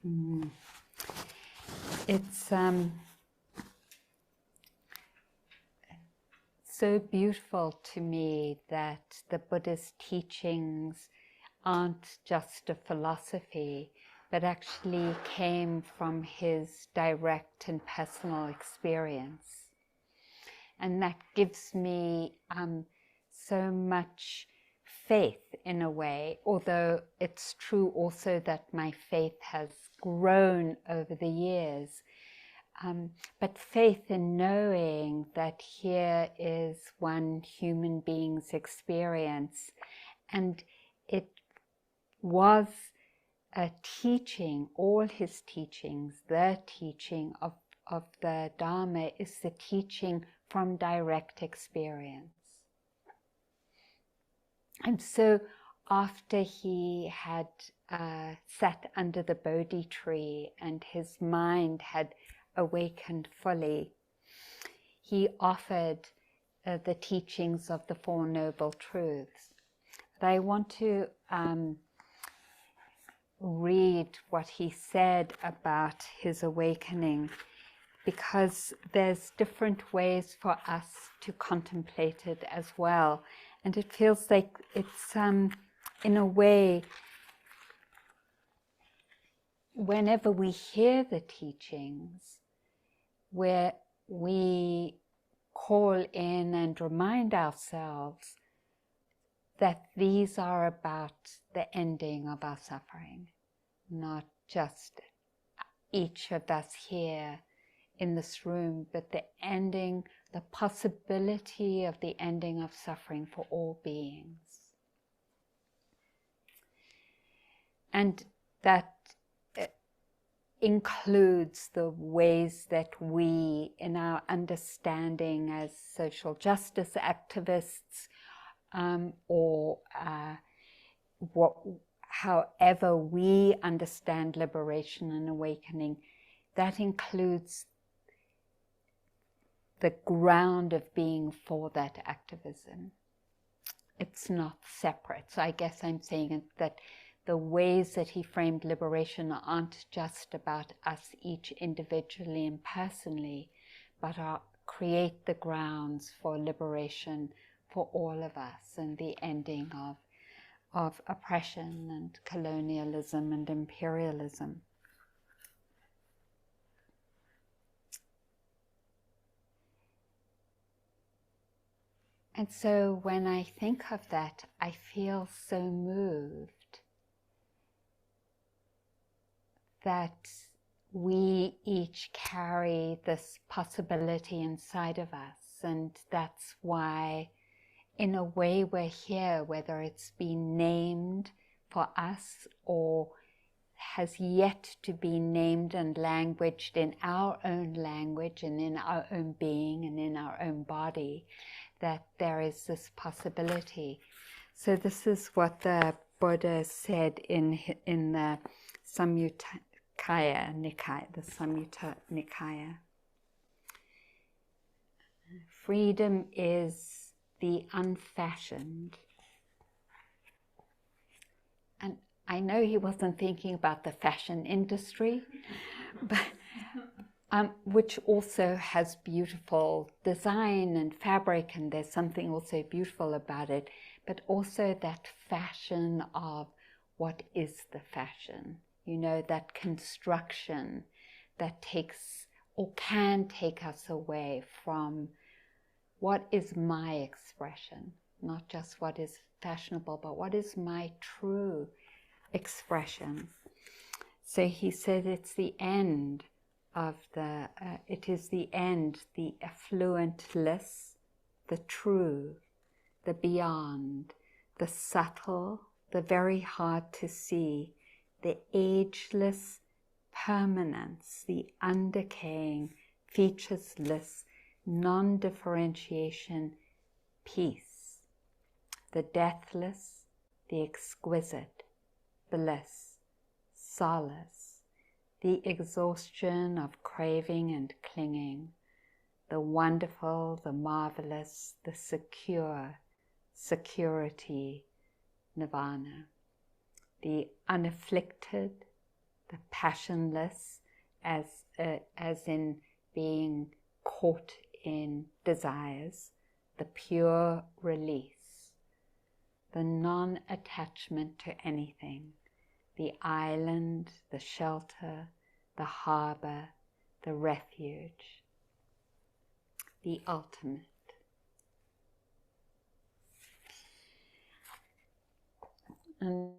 Mm. It's so beautiful to me that the Buddha's teachings aren't just a philosophy, but actually came from his direct and personal experience. And that gives me so much faith in a way, although it's true also that my faith has grown over the years. But faith in knowing that here is one human being's experience, and it was a teaching, all his teachings, the teaching of the Dharma is the teaching from direct experience. And so after he had sat under the Bodhi tree and his mind had awakened fully, he offered the teachings of the Four Noble Truths. But I want to read what he said about his awakening, because there's different ways for us to contemplate it as well. And it feels like it's, in a way, whenever we hear the teachings, where we call in and remind ourselves that these are about the ending of our suffering, not just each of us here in this room, but the ending, the possibility of the ending of suffering for all beings. And that includes the ways that we, in our understanding as social justice activists, or however we understand liberation and awakening, that includes the ground of being for that activism. It's not separate. So I guess I'm saying that the ways that he framed liberation aren't just about us each individually and personally, but create the grounds for liberation for all of us and the ending of oppression and colonialism and imperialism. And so when I think of that, I feel so moved that we each carry this possibility inside of us, and that's why, in a way, we're here, whether it's been named for us or has yet to be named and languaged in our own language and in our own being and in our own body, that there is this possibility. So this is what the Buddha said in the Samyutta Nikaya, the Samyutta Nikaya. Freedom is the unfashioned. And I know he wasn't thinking about the fashion industry, but which also has beautiful design and fabric, and there's something also beautiful about it, but also that fashion of what is the fashion. You know, that construction that takes or can take us away from what is my expression, not just what is fashionable, but what is my true expression. So he said it's the end of it is the end, the affluentless, the true, the beyond, the subtle, the very hard to see, the ageless permanence, the undecaying, featuresless, non-differentiation peace, the deathless, the exquisite, bliss, solace, the exhaustion of craving and clinging, the wonderful, the marvelous, the secure, security, nirvana, the unafflicted, the passionless as in being caught in desires, the pure release, the non-attachment to anything, the island, the shelter, the harbor, the refuge, the ultimate. And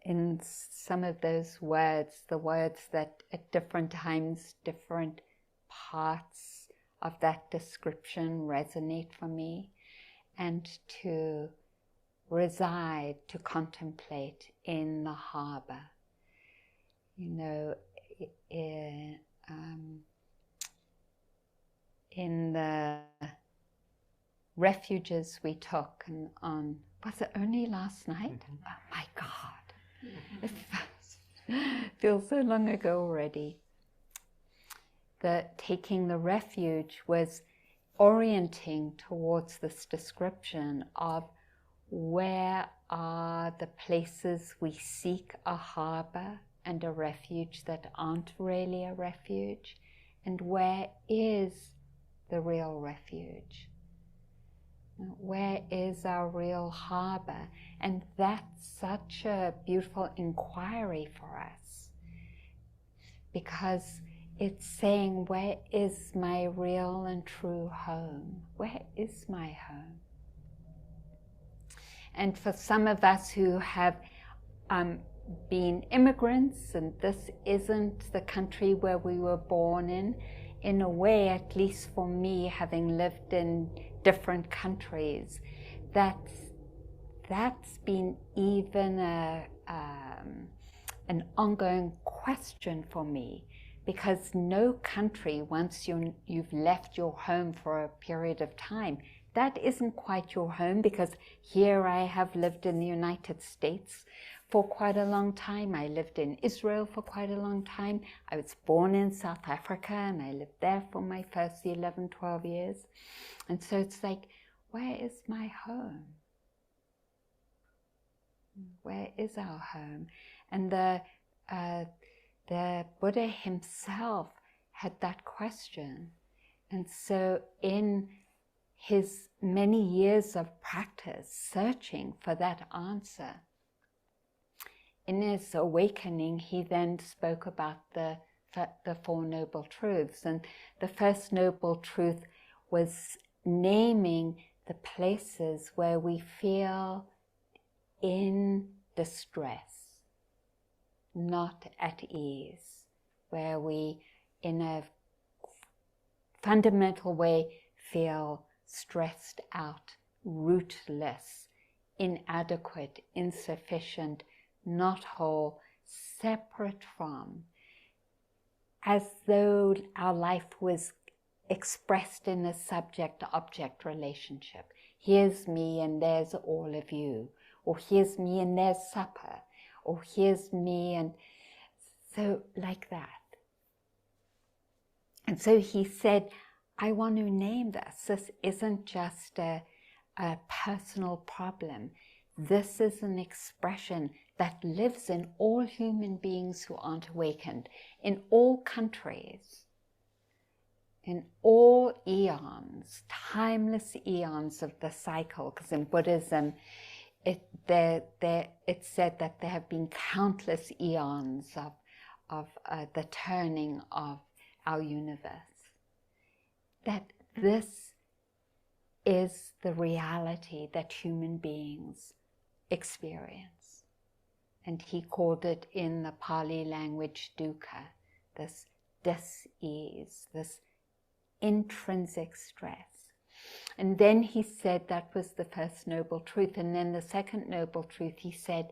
in some of those words, the words that at different times, different parts of that description resonate for me, and to reside, to contemplate in the harbor. You know, in the refuges we took on, was it only last night? Mm-hmm. Oh my God, it feels so long ago already. Taking the refuge was orienting towards this description of where are the places we seek a harbor and a refuge that aren't really a refuge, and where is the real refuge? Where is our real harbor? And that's such a beautiful inquiry for us, because it's saying, where is my real and true home? Where is my home? And for some of us who have been immigrants, and this isn't the country where we were born in a way, at least for me, having lived in different countries, that's been even an ongoing question for me, because no country, once you've left your home for a period of time, that isn't quite your home, because here I have lived in the United States for quite a long time. I lived in Israel for quite a long time. I was born in South Africa, and I lived there for my first 11, 12 years. And so it's like, where is my home? Where is our home? And the Buddha himself had that question. And so in his many years of practice, searching for that answer, in his awakening, he then spoke about the Four Noble Truths. And the first Noble Truth was naming the places where we feel in distress, not at ease, where we, in a fundamental way, feel stressed out, rootless, inadequate, insufficient, not whole, separate from, as though our life was expressed in a subject-object relationship. Here's me and there's all of you, or here's me and there's supper, or here's me, and so like that. And so he said, I want to name this. This isn't just a personal problem. This is an expression that lives in all human beings who aren't awakened, in all countries, in all eons, timeless eons of the cycle. Because in Buddhism, it's said that there have been countless eons of the turning of our universe. That this is the reality that human beings experience. And he called it in the Pali language dukkha, this dis-ease, this intrinsic stress. And then he said that was the first noble truth. And then the second noble truth, he said,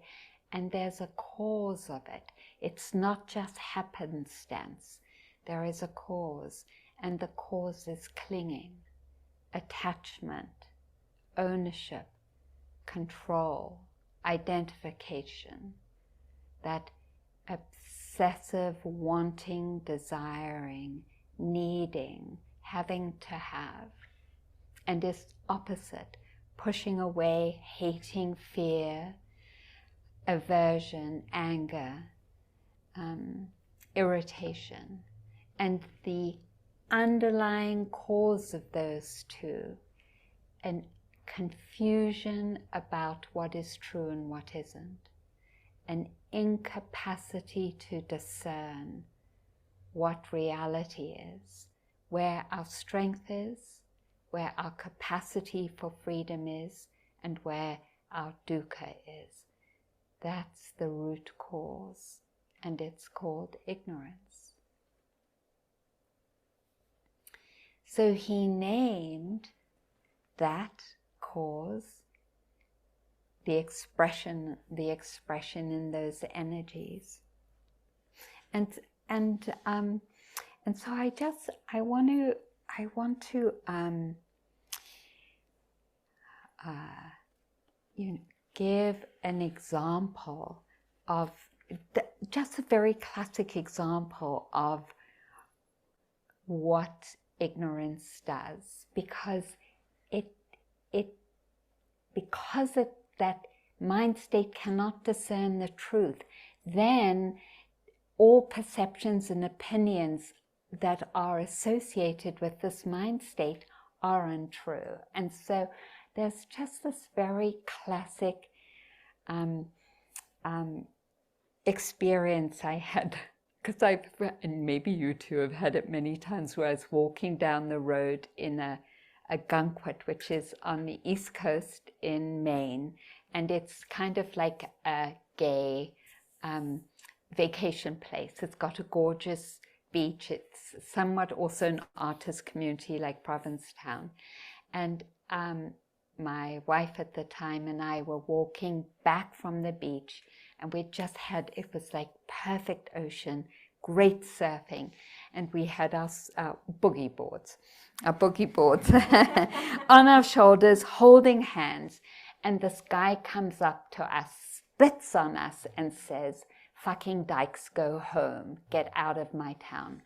and there's a cause of it. It's not just happenstance. There is a cause, and the cause is clinging, attachment, ownership, control, identification, that obsessive wanting, desiring, needing, having to have, and its opposite, pushing away, hating, fear, aversion, anger, irritation, and the underlying cause of those two, an confusion about what is true and what isn't, an incapacity to discern what reality is, where our strength is, where our capacity for freedom is, and where our dukkha is. That's the root cause, and it's called ignorance. So he named that cause, the expression in those energies, and so I want to give an example of just a very classic example of what ignorance does, because that mind state cannot discern the truth, then all perceptions and opinions that are associated with this mind state are untrue. And so there's just this very classic experience I had, because and maybe you too have had it many times, where I was walking down the road in a gunkwit, which is on the East Coast in Maine, and it's kind of like a gay vacation place. It's got a gorgeous beach. It's somewhat also an artist community like Provincetown. And my wife at the time and I were walking back from the beach, and we just had, it was like perfect ocean, great surfing, and we had our boogie boards on our shoulders, holding hands, and this guy comes up to us, spits on us, and says, "Fucking dykes, go home, get out of my town."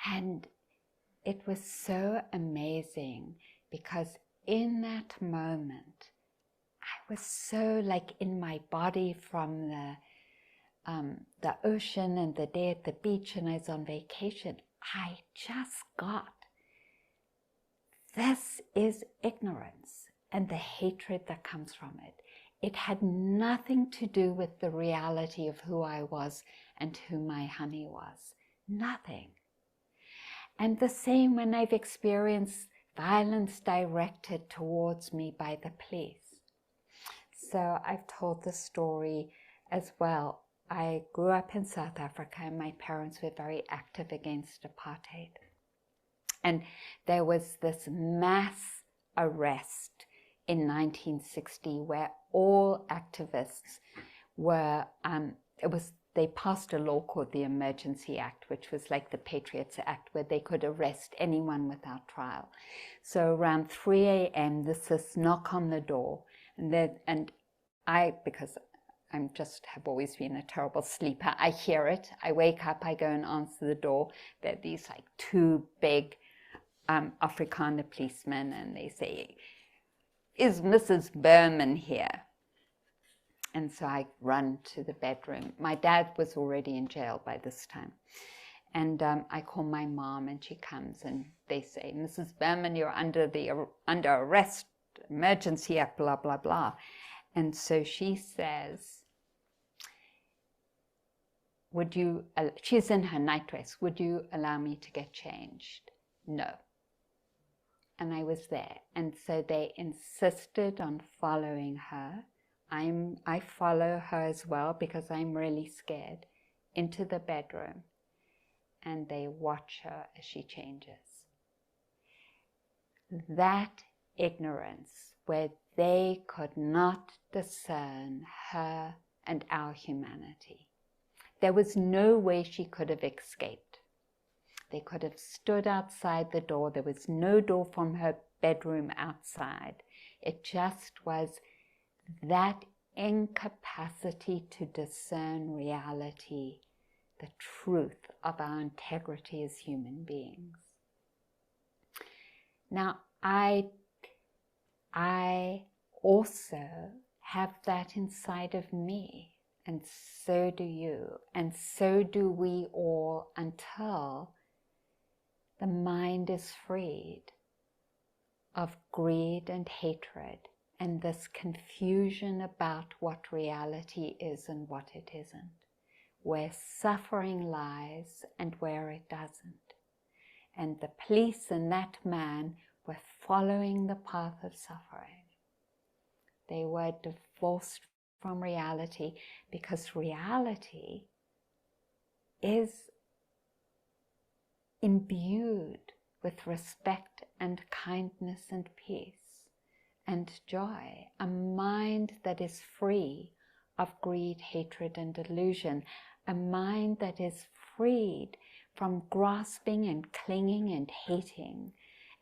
And it was so amazing, because in that moment, I was so like in my body from the ocean and the day at the beach, and I was on vacation. I just got, this is ignorance and the hatred that comes from it. It had nothing to do with the reality of who I was and who my honey was. Nothing. And the same when I've experienced violence directed towards me by the police. So I've told the story as well. I grew up in South Africa, and my parents were very active against apartheid. And there was this mass arrest in 1960 where all activists were, they passed a law called the Emergency Act, which was like the Patriots Act, where they could arrest anyone without trial. So around 3 a.m., there's this knock on the door, and I, because have always been a terrible sleeper, I hear it, I wake up, I go and answer the door. There are these like two big Afrikaner policemen, and they say, "Is Mrs. Berman here?" And so I run to the bedroom. My dad was already in jail by this time. And I call my mom, and she comes, and they say, "Mrs. Berman, you're under arrest, Emergency Act, blah, blah, blah." And so she says, she's in her nightdress, "Would you allow me to get changed?" No. And I was there. And so they insisted on following her. I follow her as well, because I'm really scared, into the bedroom. And they watch her as she changes. That ignorance, where they could not discern her and our humanity. There was no way she could have escaped. They could have stood outside the door. There was no door from her bedroom outside. It just was that incapacity to discern reality, the truth of our integrity as human beings. Now, I also have that inside of me. and so do you, and so do we all, until the mind is freed of greed and hatred and this confusion about what reality is and what it isn't, where suffering lies and where it doesn't. And the police and that man were following the path of suffering. They were divorced from reality, because reality is imbued with respect and kindness and peace and joy. A mind that is free of greed, hatred, and delusion. A mind that is freed from grasping and clinging and hating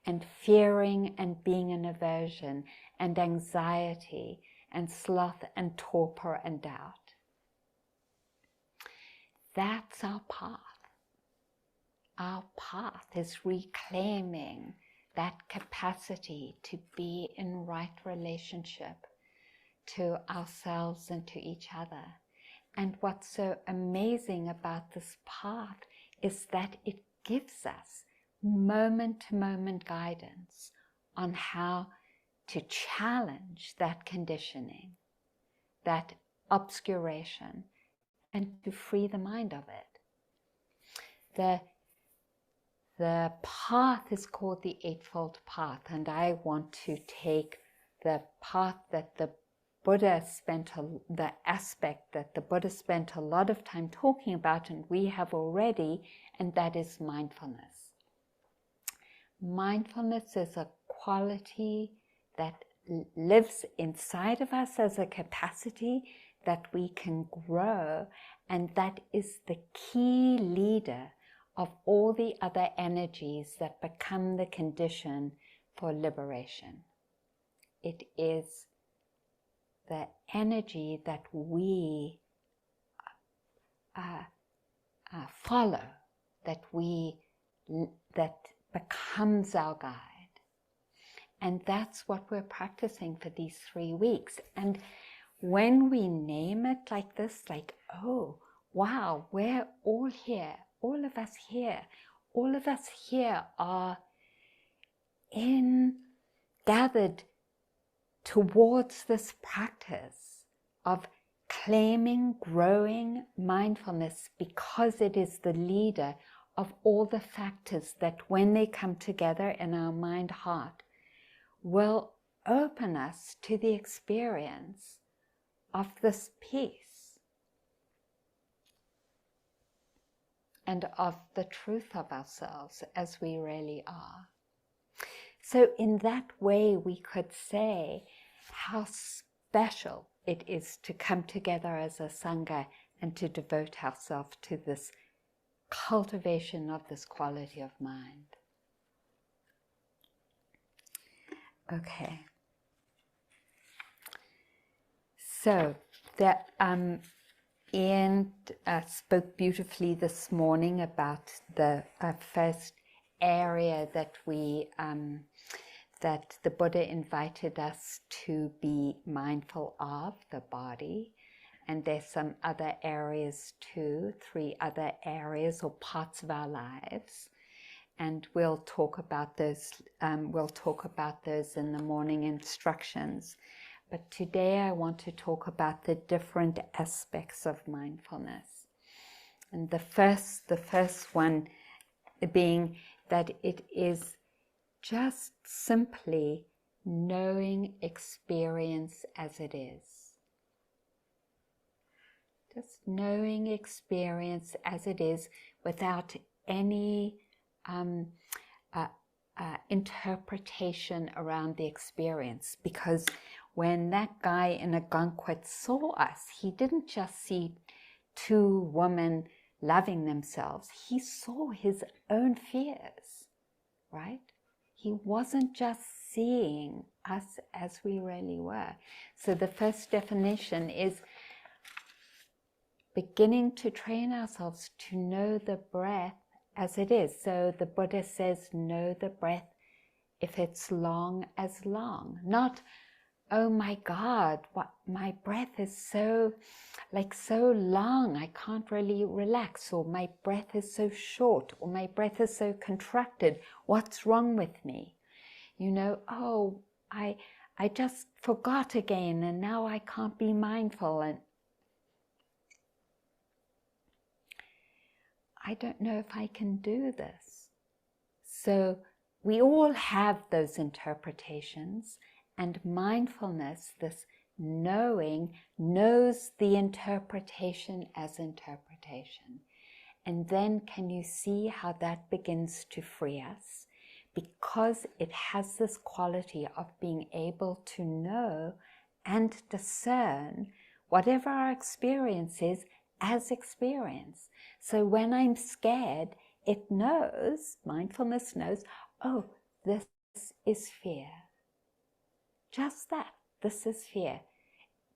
and fearing and being in aversion and anxiety and sloth and torpor and doubt. That's our path. Our path is reclaiming that capacity to be in right relationship to ourselves and to each other. And what's so amazing about this path is that it gives us moment-to-moment guidance on how to challenge that conditioning, that obscuration, and to free the mind of it. The path is called the Eightfold Path, and I want to take the path that the aspect that the Buddha spent a lot of time talking about, and we have already, and that is mindfulness. Mindfulness is a quality that lives inside of us as a capacity that we can grow, and that is the key leader of all the other energies that become the condition for liberation. It is the energy that we follow, that becomes our guide. And that's what we're practicing for these 3 weeks. And when we name it like this, like, oh, wow, we're all here, all of us here are gathered towards this practice of claiming, growing mindfulness, because it is the leader of all the factors that, when they come together in our mind-heart, will open us to the experience of this peace and of the truth of ourselves as we really are. So in that way, we could say how special it is to come together as a Sangha and to devote ourselves to this cultivation of this quality of mind. Okay. So that Ian spoke beautifully this morning about the first area that that the Buddha invited us to be mindful of, the body. And there's some other areas too, 3 other areas or parts of our lives. And we'll talk about those. We'll talk about those in the morning instructions. But today I want to talk about the different aspects of mindfulness. And the first one being that it is just simply knowing experience as it is. Just knowing experience as it is without any interpretation around the experience. Because when that guy in a gunkwit saw us, he didn't just see 2 women loving themselves. He saw his own fears, right? He wasn't just seeing us as we really were. So the first definition is beginning to train ourselves to know the breath as it is. So the Buddha says, know the breath if it's long as long. Not oh my God, what, my breath is so long, I can't really relax, or my breath is so short, or my breath is so contracted, what's wrong with me? You know, oh, I just forgot again, and now I can't be mindful, and I don't know if I can do this. So we all have those interpretations, and mindfulness, this knowing, knows the interpretation as interpretation. And then can you see how that begins to free us? Because it has this quality of being able to know and discern whatever our experience is as experience. So when I'm scared, it knows, mindfulness knows, oh, this is fear. Just that, this is fear.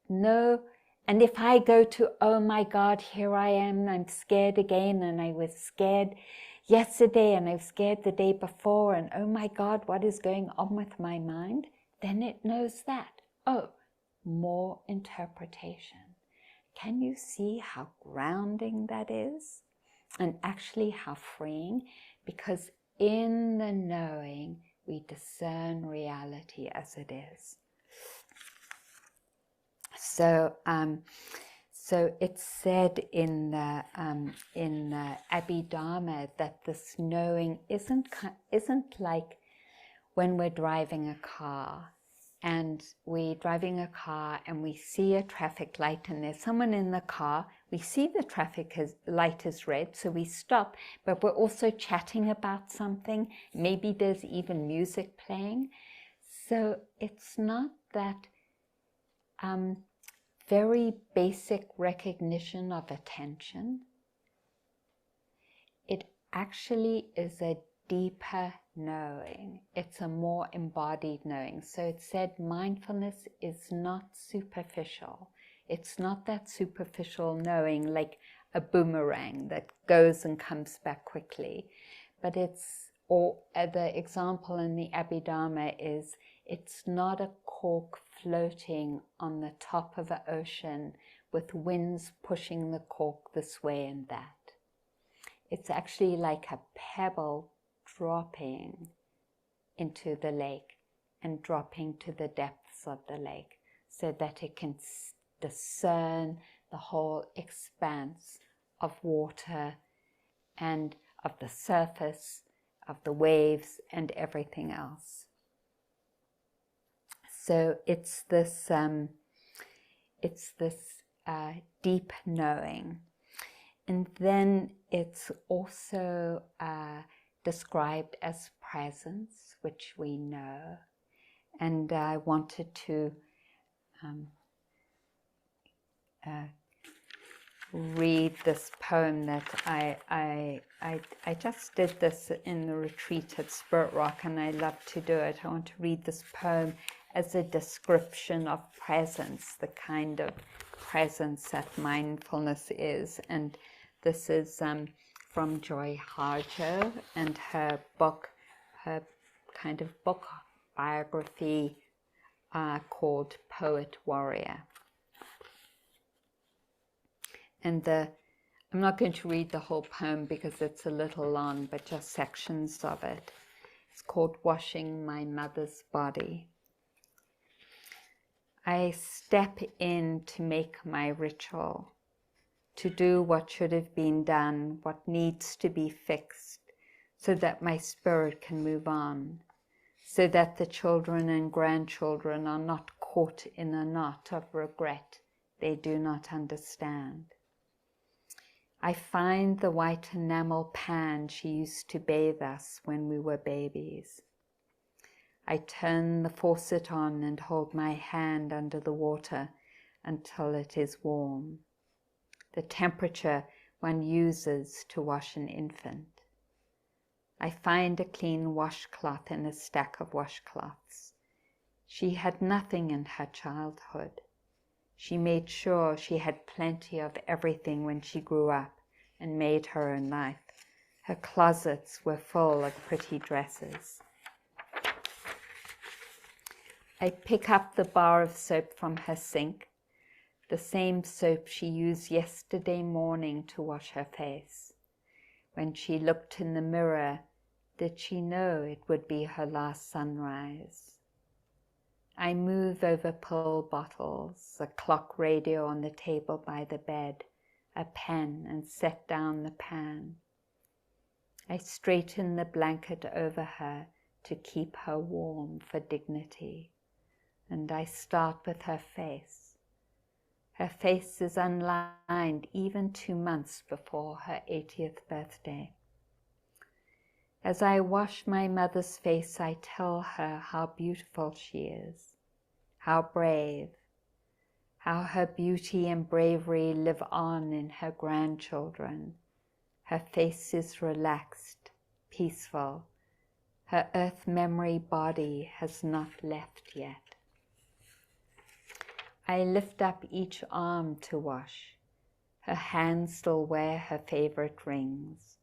No, and if I go to, oh my God, here I am, I'm scared again, and I was scared yesterday, and I was scared the day before, and oh my God, what is going on with my mind? Then it knows that. Oh, more interpretation. Can you see how grounding that is? And actually how freeing? Because in the knowing, we discern reality as it is. So, so it's said in the Abhidharma that this knowing isn't like when we're driving a car, and we're driving a car and we see a traffic light and there's someone in the car. We see the traffic light is red, so we stop, but we're also chatting about something. Maybe there's even music playing. So it's not that very basic recognition of attention. It actually is a deeper knowing. It's a more embodied knowing. So it said mindfulness is not superficial. It's not that superficial knowing like a boomerang that goes and comes back quickly. But it's, or the example in the Abhidharma is, it's not a cork floating on the top of an ocean with winds pushing the cork this way and that. It's actually like a pebble dropping into the lake and dropping to the depths of the lake so that it can discern the whole expanse of water and of the surface, of the waves and everything else. So it's this deep knowing. And then it's also described as presence, which we know. And I wanted to read this poem that I just did this in the retreat at Spirit Rock, and I love to do it. I want to read this poem as a description of presence, the kind of presence that mindfulness is. And this is from Joy Harjo and her book, her kind of book biography called Poet Warrior. And I'm not going to read the whole poem because it's a little long, but just sections of it. It's called Washing My Mother's Body. I step in to make my ritual, to do what should have been done, what needs to be fixed, so that my spirit can move on, so that the children and grandchildren are not caught in a knot of regret they do not understand. I find the white enamel pan she used to bathe us when we were babies. I turn the faucet on and hold my hand under the water until it is warm, the temperature one uses to wash an infant. I find a clean washcloth in a stack of washcloths. She had nothing in her childhood. She made sure she had plenty of everything when she grew up and made her own life. Her closets were full of pretty dresses. I pick up the bar of soap from her sink, the same soap she used yesterday morning to wash her face. When she looked in the mirror, did she know it would be her last sunrise? I move over pill bottles, a clock radio on the table by the bed, a pen, and set down the pan. I straighten the blanket over her to keep her warm for dignity, and I start with her face. Her face is unlined even 2 months before her 80th birthday. As I wash my mother's face, I tell her how beautiful she is, how brave, how her beauty and bravery live on in her grandchildren. Her face is relaxed, peaceful. Her earth memory body has not left yet. I lift up each arm to wash. Her hands still wear her favorite rings.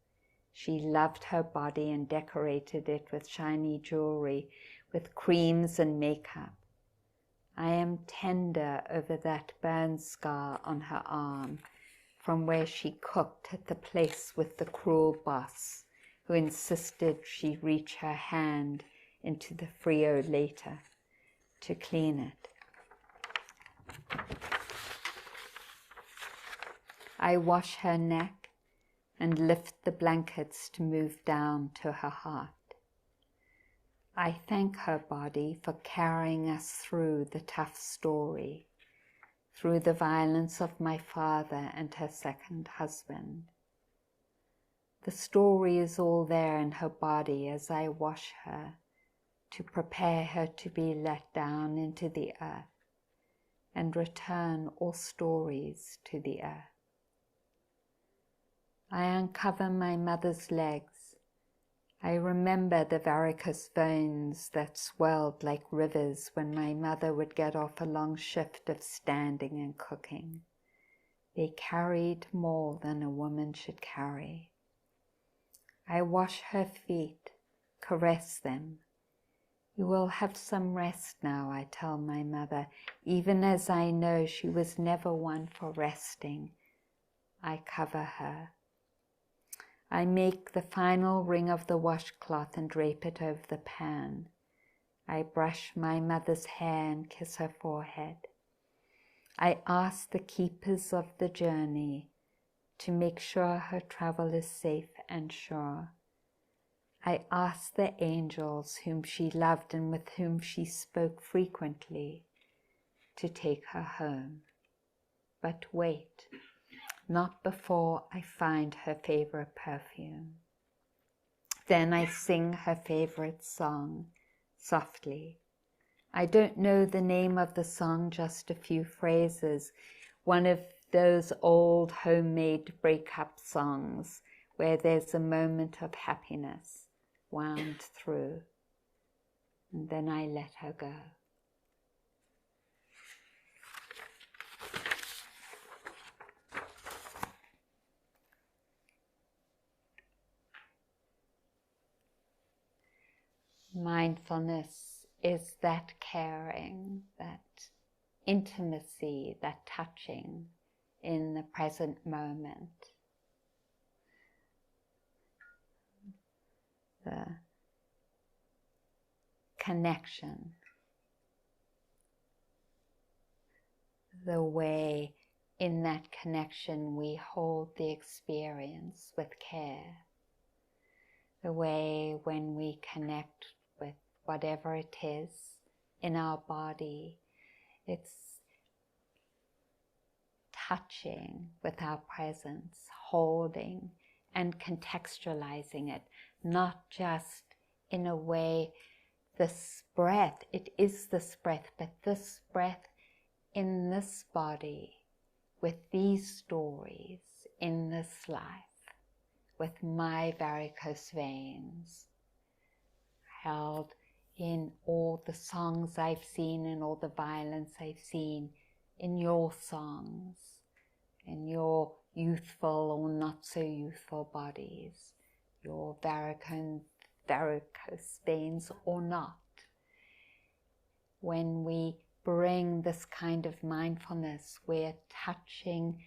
She loved her body and decorated it with shiny jewelry, with creams and makeup. I am tender over that burn scar on her arm from where she cooked at the place with the cruel boss who insisted she reach her hand into the Frio later to clean it. I wash her neck and lift the blankets to move down to her heart. I thank her body for carrying us through the tough story, through the violence of my father and her second husband. The story is all there in her body as I wash her to prepare her to be let down into the earth and return all stories to the earth. I uncover my mother's legs. I remember the varicose veins that swelled like rivers when my mother would get off a long shift of standing and cooking. They carried more than a woman should carry. I wash her feet, caress them. You will have some rest now, I tell my mother, even as I know she was never one for resting. I cover her. I make the final ring of the washcloth and drape it over the pan. I brush my mother's hair and kiss her forehead. I ask the keepers of the journey to make sure her travel is safe and sure. I ask the angels whom she loved and with whom she spoke frequently to take her home. But wait. Not before I find her favorite perfume. Then I sing her favorite song, softly. I don't know the name of the song, just a few phrases. One of those old homemade breakup songs where there's a moment of happiness wound through. And then I let her go. Mindfulness is that caring, that intimacy, that touching in the present moment. The connection. The way in that connection we hold the experience with care. The way when we connect with whatever it is in our body, it's touching with our presence, holding and contextualizing it, not just in a way, this breath, it is this breath, but this breath in this body, with these stories, in this life, with my varicose veins, held in all the songs I've seen and all the violence I've seen in your songs, in your youthful or not so youthful bodies, your varicose veins or not. when we bring this kind of mindfulness, we're touching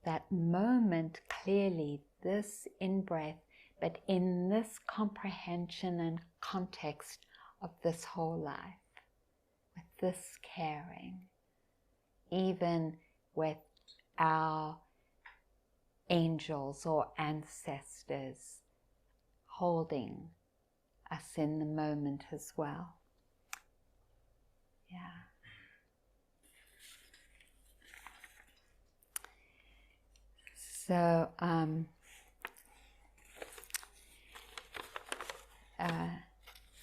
that moment clearly, this in-breath, but in this comprehension and context of this whole life, with this caring, even with our angels or ancestors holding us in the moment as well. Yeah. So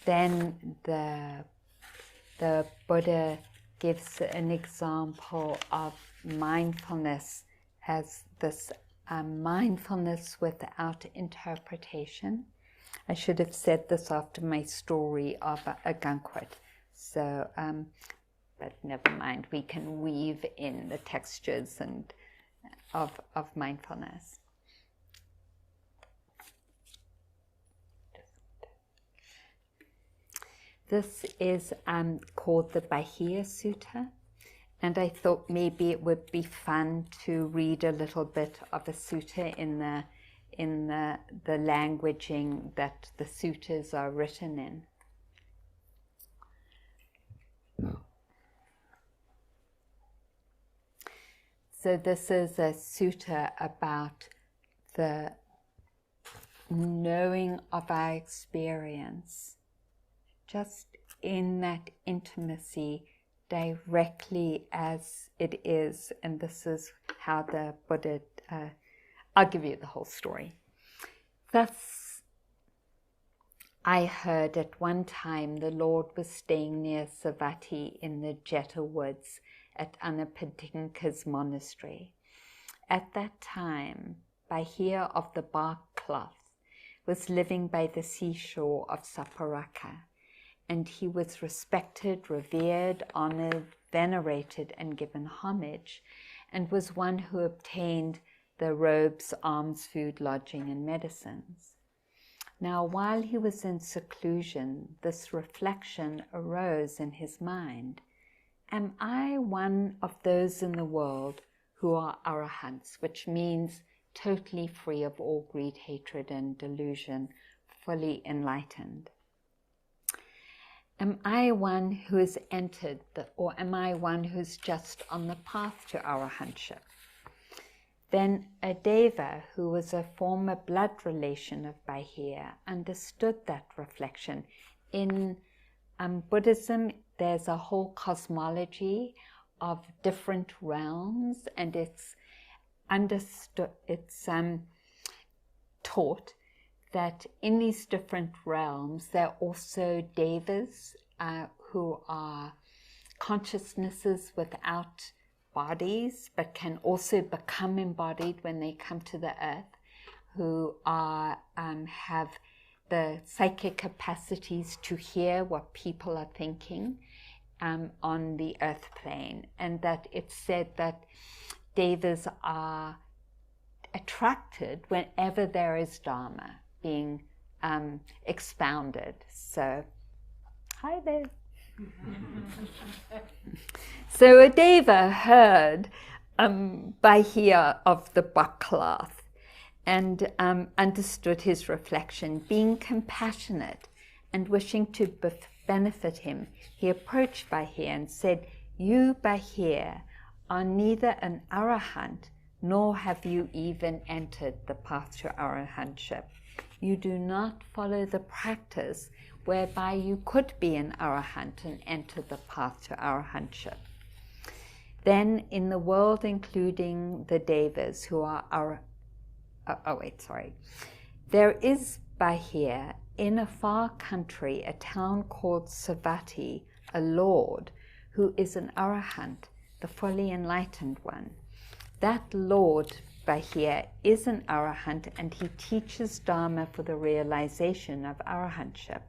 then the Buddha gives an example of mindfulness as this mindfulness without interpretation. I should have said this after my story of a gunkwit. So, but never mind, we can weave in the textures and of mindfulness. This is called the Bahia Sutta, and I thought maybe it would be fun to read a little bit of a sutta in the languaging that the suttas are written in. So this is a sutta about the knowing of our experience, just in that intimacy, directly as it is. And this is how the Buddha, I'll give you the whole story. Thus, I heard at one time the Lord was staying near Savatthi in the Jeta woods at Anapadinka's monastery. At that time, Bahia of the bark cloth was living by the seashore of Saparaka, and he was respected, revered, honored, venerated, and given homage, and was one who obtained the robes, alms, food, lodging, and medicines. Now, while he was in seclusion, this reflection arose in his mind: am I one of those in the world who are arahants, which means totally free of all greed, hatred, and delusion, fully enlightened? Am I one who has entered, or am I one who's just on the path to arahantship? Then a deva, who was a former blood relation of Bahia, understood that reflection. In Buddhism, there's a whole cosmology of different realms, and it's understood, it's taught that in these different realms, there are also devas who are consciousnesses without bodies, but can also become embodied when they come to the earth, who are have the psychic capacities to hear what people are thinking on the earth plane, and that it's said that devas are attracted whenever there is Dharma being expounded. So, hi there. So a deva heard Bahia of the buckcloth and understood his reflection. Being compassionate and wishing to benefit him, he approached Bahia and said, "You, Bahia, are neither an arahant nor have you even entered the path to arahantship. You do not follow the practice whereby you could be an arahant and enter the path to arahantship. Then in the world, including the devas who are there is Bahia in a far country, a town called Savatthi, a lord who is an arahant, the fully enlightened one. That lord, Bahia, is an arahant, and he teaches Dharma for the realization of arahantship."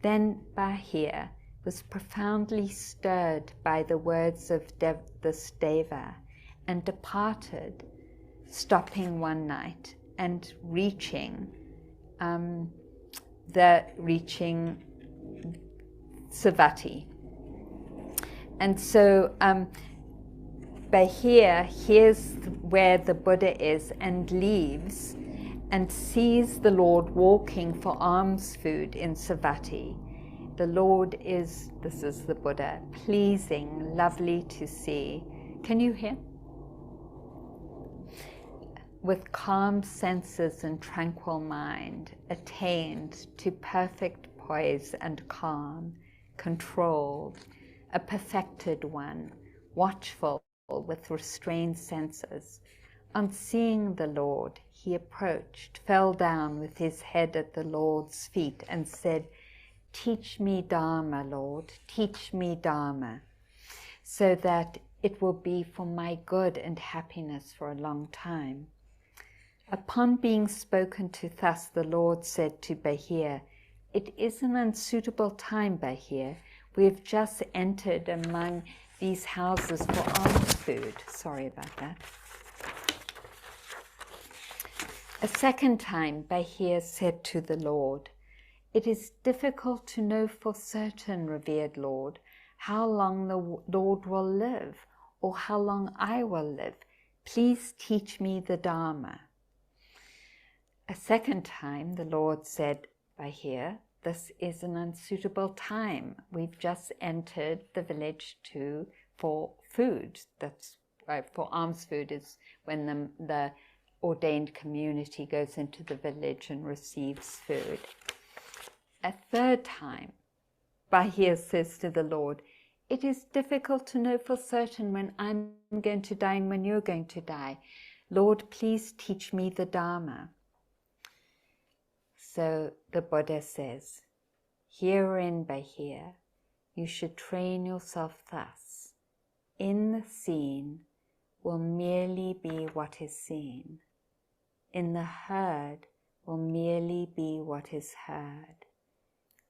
Then Bahia was profoundly stirred by the words of this deva and departed, stopping one night and reaching Savatthi. And so Bahir hears where the Buddha is and leaves and sees the Lord walking for alms food in Savatthi. The Lord is, this is the Buddha, pleasing, lovely to see. Can you hear? With calm senses and tranquil mind, attained to perfect poise and calm, controlled, a perfected one, watchful with restrained senses. On seeing the Lord, he approached, fell down with his head at the Lord's feet and said, "Teach me Dharma, Lord, teach me Dharma, so that it will be for my good and happiness for a long time." Upon being spoken to thus, the Lord said to Bahir, "It is an unsuitable time, Bahir. We have just entered among these houses for alms food." Sorry about that. A second time, Bahir said to the Lord, "It is difficult to know for certain, revered Lord, how long the Lord will live, or how long I will live. Please teach me the Dharma." A second time, the Lord said, "Bahir, this is an unsuitable time. We've just entered the village for food." That's for alms food is when the ordained community goes into the village and receives food. A third time, Bahir says to the Lord, "It is difficult to know for certain when I'm going to die and when you're going to die. Lord, please teach me the Dharma." So the Buddha says, "Herein, Bahir, you should train yourself thus. In the seen will merely be what is seen. In the heard will merely be what is heard.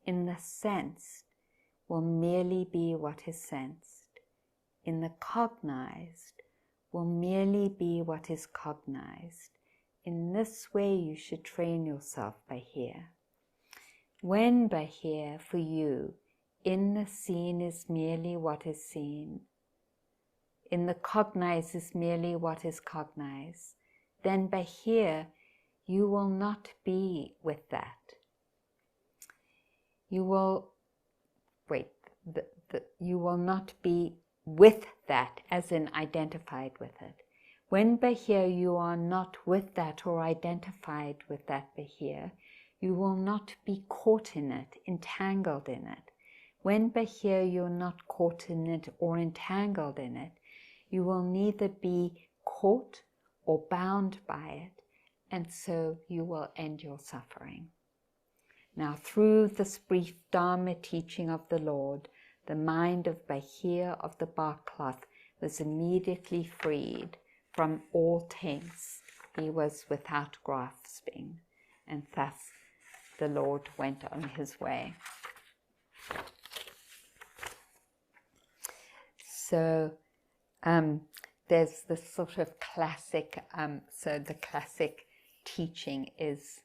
In the sensed will merely be what is sensed. In the cognized will merely be what is cognized. In this way you should train yourself, Bahir. When, Bahir, for you, in the seen is merely what is seen, in the cognized is merely what is cognized, then, Bahir, you will not be with that. You will, you will not be with that, as in identified with it. When, Bahir, you are not with that or identified with that, Bahir, you will not be caught in it, entangled in it. When, Bahir, you're not caught in it or entangled in it, you will neither be caught or bound by it, and so you will end your suffering. Now, through this brief Dharma teaching of the Lord, the mind of Bahir of the bark cloth was immediately freed from all taints. He was without grasping, and thus the Lord went on his way. So there's this sort of classic, so the classic teaching is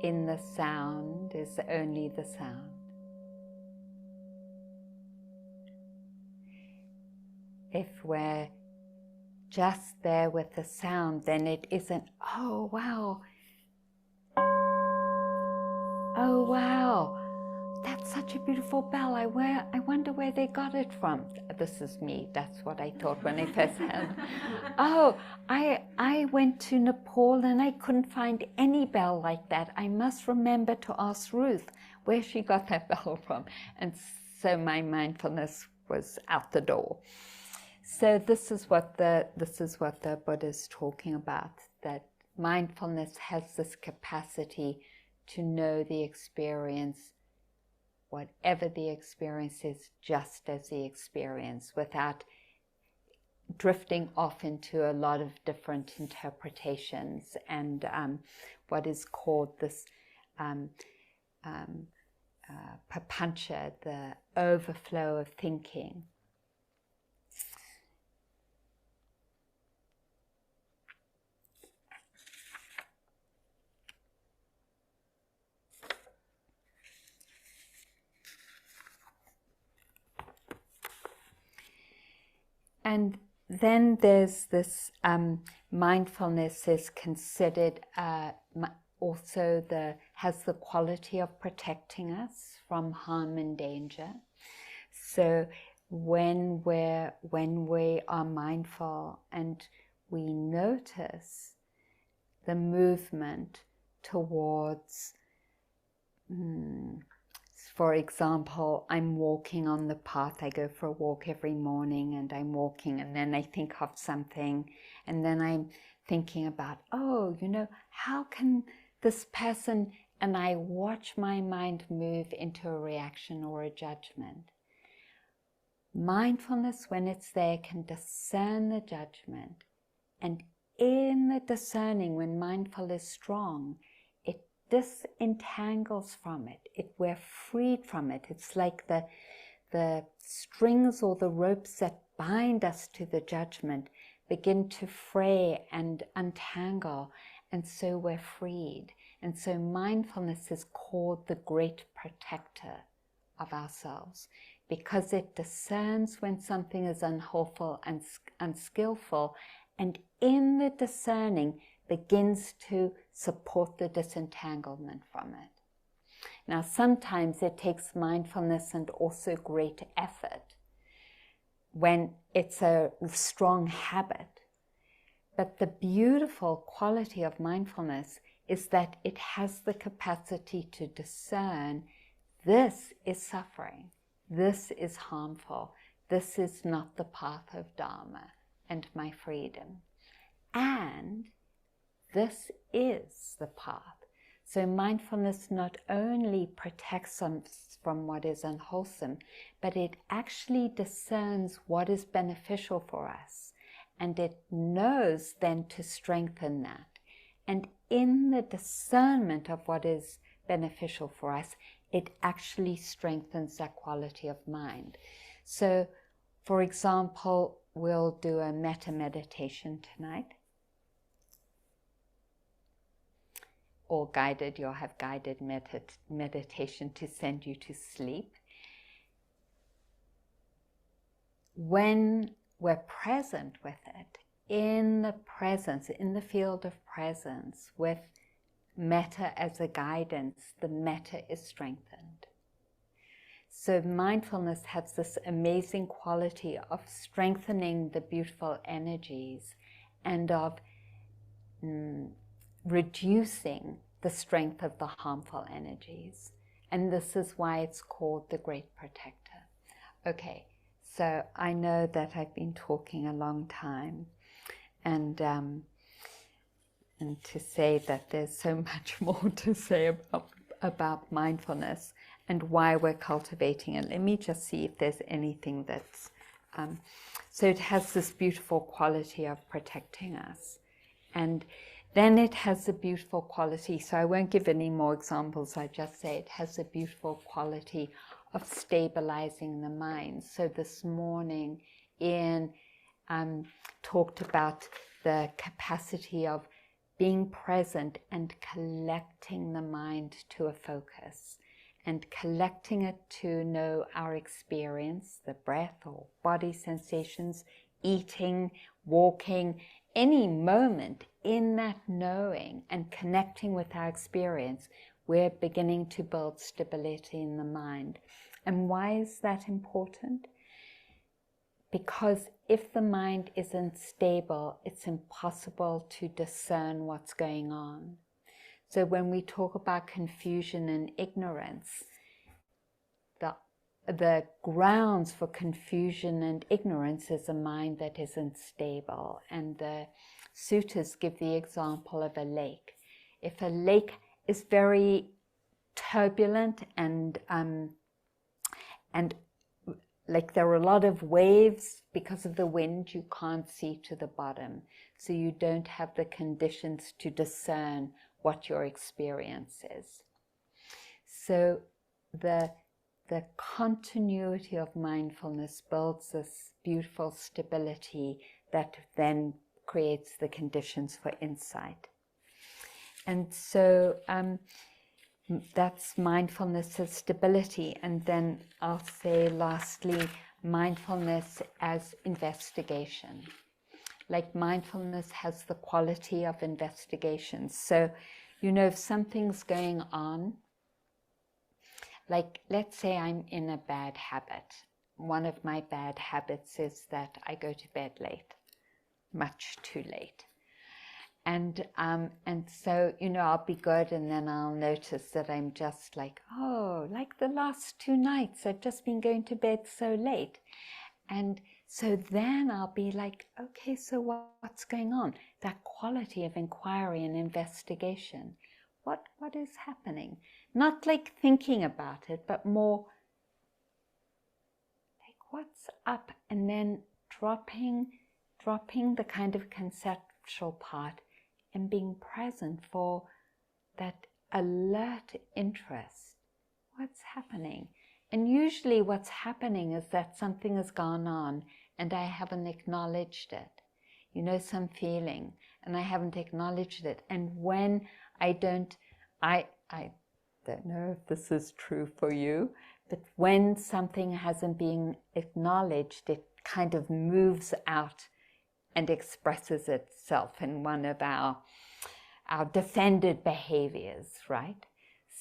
in the sound is only the sound. If we're just there with the sound, then it isn't, "Oh wow, oh wow, that's such a beautiful bell. I wonder where they got it from." This is me. That's what I thought when I first heard. "Oh, I went to Nepal and I couldn't find any bell like that. I must remember to ask Ruth where she got that bell from." And so my mindfulness was out the door. So this is what the Buddha is talking about, that mindfulness has this capacity to know the experience, whatever the experience is, just as the experience, without drifting off into a lot of different interpretations and what is called this papancha, the overflow of thinking. And then there's this mindfulness is considered also has the quality of protecting us from harm and danger. So when we are mindful and we notice the movement towards, for example, I'm walking on the path. I go for a walk every morning and I'm walking, and then I think of something, and then I'm thinking about, oh, how can this person, and I watch my mind move into a reaction or a judgment. Mindfulness, when it's there, can discern the judgment, and in the discerning, when mindful is strong, it disentangles from it. We're freed from it. It's like the strings or the ropes that bind us to the judgment begin to fray and untangle, and so we're freed. And so mindfulness is called the great protector of ourselves, because it discerns when something is unhelpful and unskillful, and in the discerning begins to support the disentanglement from it. Now, sometimes it takes mindfulness and also great effort when it's a strong habit. But the beautiful quality of mindfulness is that it has the capacity to discern, this is suffering, this is harmful, this is not the path of Dharma and my freedom, and this is the path. So mindfulness not only protects us from what is unwholesome, but it actually discerns what is beneficial for us, and it knows then to strengthen that. And in the discernment of what is beneficial for us, it actually strengthens that quality of mind. So, for example, we'll do a metta meditation tonight. Or guided, you'll have guided meditation to send you to sleep. When we're present with it, in the presence, in the field of presence, with metta as a guidance, the metta is strengthened. So mindfulness has this amazing quality of strengthening the beautiful energies and of reducing the strength of the harmful energies. And this is why it's called the great protector. Okay, so I know that I've been talking a long time, and to say that there's so much more to say about mindfulness and why we're cultivating it. Let me just see if there's anything that's... so it has this beautiful quality of protecting us. And then it has a beautiful quality, so I won't give any more examples, I just say it has a beautiful quality of stabilizing the mind. So this morning Ian talked about the capacity of being present and collecting the mind to a focus, and collecting it to know our experience, the breath or body sensations, eating, walking, any moment. In that knowing and connecting with our experience, we're beginning to build stability in the mind. And why is that important? Because if the mind isn't stable, it's impossible to discern what's going on. So when we talk about confusion and ignorance, the grounds for confusion and ignorance is a mind that isn't stable. And the suttas give the example of a lake. If a lake is very turbulent and like there are a lot of waves because of the wind, you can't see to the bottom. So you don't have the conditions to discern what your experience is. So the continuity of mindfulness builds this beautiful stability that then creates the conditions for insight. And so that's mindfulness as stability. And then I'll say lastly, mindfulness as investigation. Like mindfulness has the quality of investigation. So, if something's going on, like let's say I'm in a bad habit. One of my bad habits is that I go to bed late, much too late. And so, I'll be good, and then I'll notice that I'm just like, oh, like the last 2 nights, I've just been going to bed so late. And so then I'll be like, okay, so what's going on? That quality of inquiry and investigation. What is happening? Not like thinking about it, but more like what's up, and then dropping the kind of conceptual part and being present for that alert interest. What's happening? And usually what's happening is that something has gone on and I haven't acknowledged it. Some feeling, and I haven't acknowledged it. And when I don't know if this is true for you, but when something hasn't been acknowledged, it kind of moves out and expresses itself in one of our defended behaviors, right?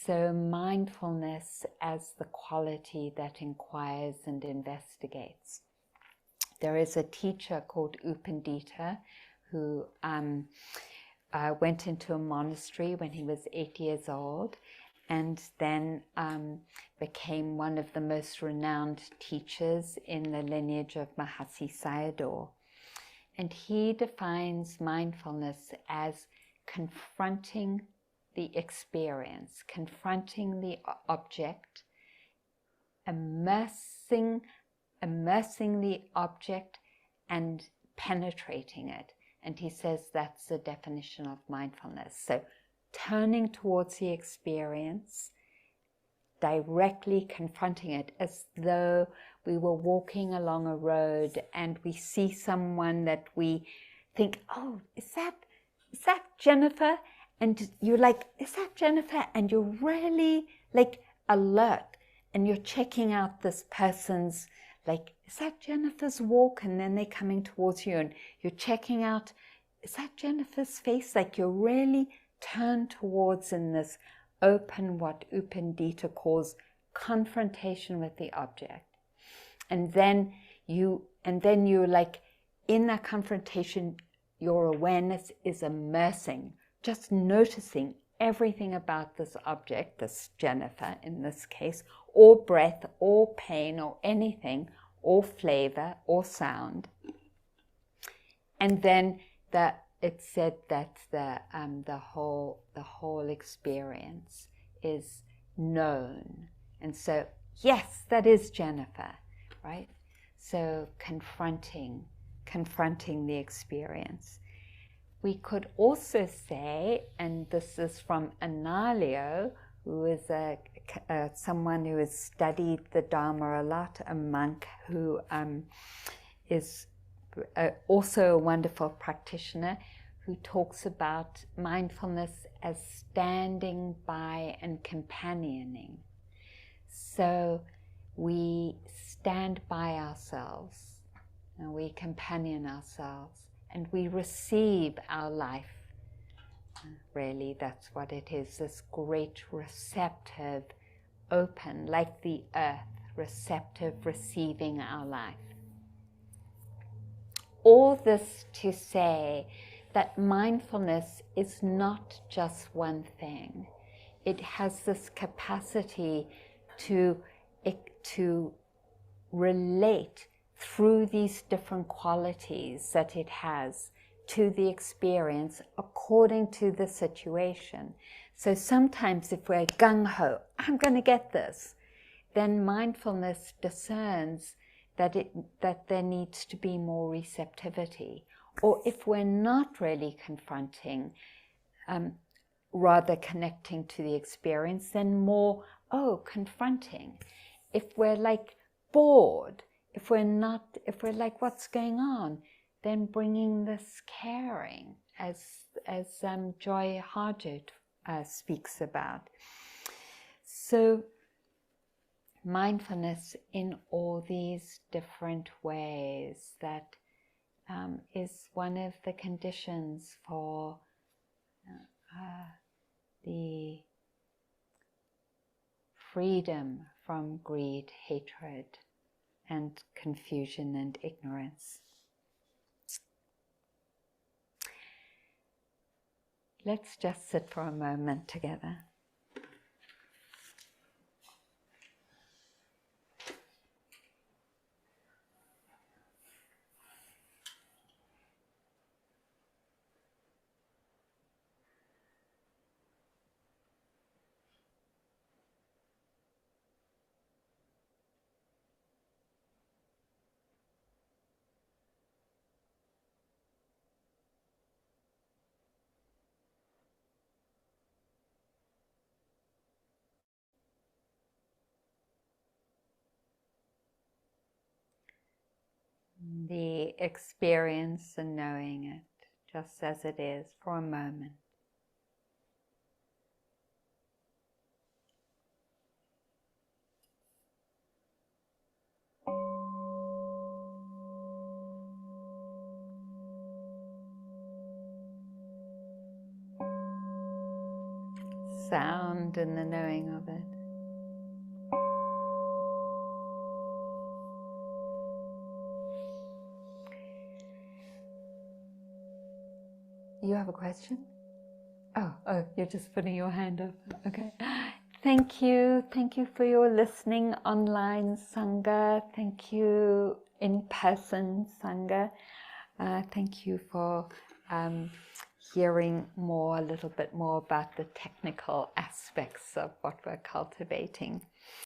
So mindfulness as the quality that inquires and investigates. There is a teacher called Upandita who went into a monastery when he was 8 years old, and then became one of the most renowned teachers in the lineage of Mahasi Sayadaw. And he defines mindfulness as confronting the experience, confronting the object, immersing the object and penetrating it. And he says that's the definition of mindfulness. So turning towards the experience, directly confronting it, as though we were walking along a road and we see someone that we think, oh, is that Jennifer? And you're like, is that Jennifer? And you're really like alert, and you're checking out this person's, like, is that Jennifer's walk? And then they're coming towards you and you're checking out, is that Jennifer's face? Like you're really turned towards in this open, what Upandita calls confrontation with the object. And then you're like, in that confrontation, your awareness is immersing, just noticing everything about this object, this Jennifer in this case, or breath, or pain, or anything, or flavor, or sound. And then it said that the whole experience is known. And so, yes, that is Jennifer, right? So confronting the experience. We could also say, and this is from Analio, who is someone who has studied the Dharma a lot, a monk who is also a wonderful practitioner, who talks about mindfulness as standing by and companioning. So we stand by ourselves, and we companion ourselves, and we receive our life. Really, that's what it is, this great receptive, open, like the earth, receptive, receiving our life. All this to say that mindfulness is not just one thing. It has this capacity to relate through these different qualities that it has to the experience according to the situation. So sometimes if we're gung-ho, I'm going to get this, then mindfulness discerns that there needs to be more receptivity. Or if we're not really confronting, rather connecting to the experience, then more, confronting. If we're like bored, if we're like, what's going on, then bringing this caring, as Joy Harjo speaks about. So mindfulness in all these different ways, that is one of the conditions for the freedom from greed, hatred, and confusion and ignorance. Let's just sit for a moment together. The experience and knowing it just as it is for a moment. Sound and the knowing of it. You have a question? Oh, you're just putting your hand up. Okay. Thank you for your listening online, Sangha. Thank you in-person, Sangha. Thank you for hearing a little bit more about the technical aspects of what we're cultivating.